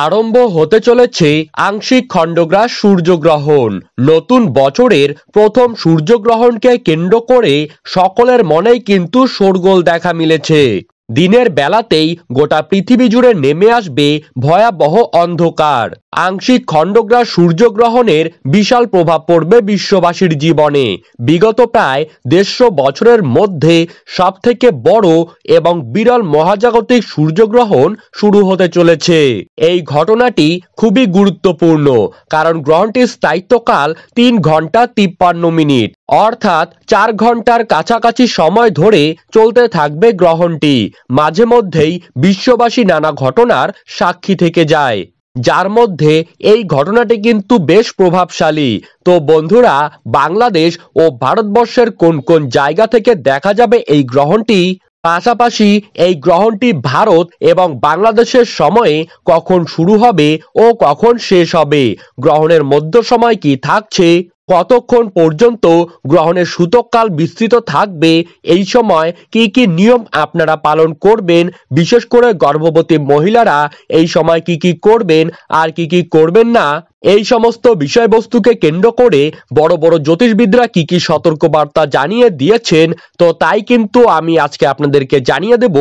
আরম্ভ হতে চলেছে আংশিক খণ্ডগ্রাস সূর্যগ্রহণ। নতুন বছরের প্রথম সূর্যগ্রহণকে কেন্দ্র করে সকলের মনেই কিন্তু শোরগোল দেখা মিলেছে। দিনের বেলাতেই গোটা পৃথিবী জুড়ে নেমে আসবে ভয়াবহ অন্ধকার। আংশিক খণ্ডগ্রাস সূর্যগ্রহণের বিশাল প্রভাব পড়বে বিশ্ববাসীর জীবনে। বিগত প্রায় 150 বছরের মধ্যে সবথেকে বড় এবং বিরল মহাজাগতিক সূর্যগ্রহণ শুরু হতে চলেছে। এই ঘটনাটি খুবই গুরুত্বপূর্ণ, কারণ গ্রহণটির স্থায়িত্বকাল 3 ঘন্টা 53 মিনিট, অর্থাৎ 4 ঘন্টার কাছাকাছি সময় ধরে চলতে থাকবে গ্রহণটি। মাঝে মধ্যেই বিশ্ববাসী নানা ঘটনার সাক্ষী থেকে যায়, যার মধ্যে এই ঘটনাটি কিন্তু বেশ প্রভাবশালী। তো বন্ধুরা, বাংলাদেশ ও ভারতবর্ষের কোন কোন জায়গা থেকে দেখা যাবে এই গ্রহণটি, পাশাপাশি এই গ্রহণটি ভারত এবং বাংলাদেশের সময়ে কখন শুরু হবে ও কখন শেষ হবে, গ্রহণের মধ্য সময় কি থাকছে, কতক্ষণ পর্যন্ত গ্রহণের সূতককাল বিস্তৃত থাকবে, এই সময় কি কি নিয়ম আপনারা পালন করবেন, বিশেষ করে গর্ভবতী মহিলারা এই সময় কি কি করবেন আর কি কি করবেন না, এই সমস্ত বিষয়বস্তুকে কেন্দ্র করে বড় বড় জ্যোতিষবিদরা কি কি সতর্কবার্তা জানিয়ে দিয়েছেন, তো তাই কিন্তু আমি আজকে আপনাদেরকে জানিয়ে দেব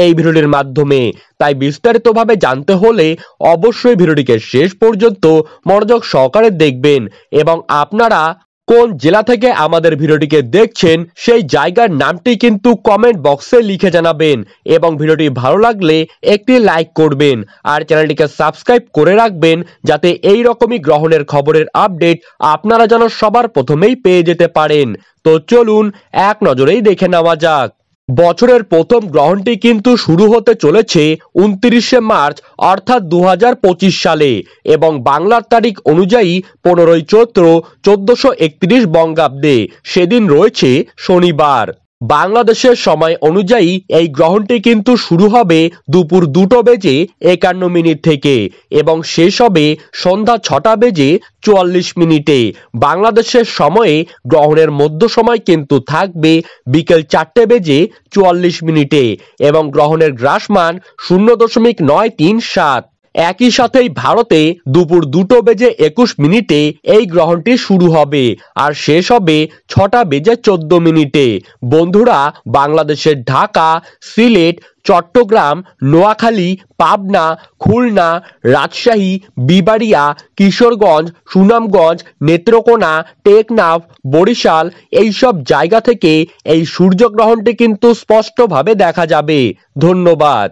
এই ভিডিওর মাধ্যমে। তাই বিস্তারিতভাবে জানতে হলে অবশ্যই ভিডিওটিকে শেষ পর্যন্ত মনোযোগ সহকারে দেখবেন এবং আপনারা কোন জেলা থেকে আমাদের ভিডিওটিকে দেখছেন সেই জায়গার নামটি কিন্তু কমেন্ট বক্সে লিখে জানাবেন এবং ভিডিওটি ভালো লাগলে একটি লাইক করবেন আর চ্যানেলটিকে সাবস্ক্রাইব করে রাখবেন, যাতে এই রকমই গ্রহণের খবরের আপডেট আপনারা যেন সবার প্রথমেই পেয়ে যেতে পারেন। তো চলুন এক নজরেই দেখে নেওয়া যাক। বছরের প্রথম গ্রহণটি কিন্তু শুরু হতে চলেছে 29শে মার্চ অর্থাৎ 2025 সালে এবং বাংলার তারিখ অনুযায়ী 15ই চৈত্র 1431 বঙ্গাব্দে। সেদিন রয়েছে শনিবার। বাংলাদেশের সময় অনুযায়ী এই গ্রহণটি কিন্তু শুরু হবে দুপুর 2:51 থেকে এবং শেষ হবে সন্ধ্যা 6:44 বাংলাদেশের সময়ে গ্রহণের মধ্য সময় কিন্তু থাকবে বিকেল 4:44 এবং গ্রহণের গ্রাসমান 0.937। একই সাথেই ভারতে দুপুর 2:21 এই গ্রহণটি শুরু হবে আর শেষ হবে 6:14। বন্ধুরা, বাংলাদেশের ঢাকা, সিলেট, চট্টগ্রাম, নোয়াখালী, পাবনা, খুলনা, রাজশাহী, বিবাড়িয়া, কিশোরগঞ্জ, সুনামগঞ্জ, নেত্রকোনা, টেকনাফ, বরিশাল এইসব জায়গা থেকে এই সূর্যগ্রহণটি কিন্তু স্পষ্টভাবে দেখা যাবে। ধন্যবাদ।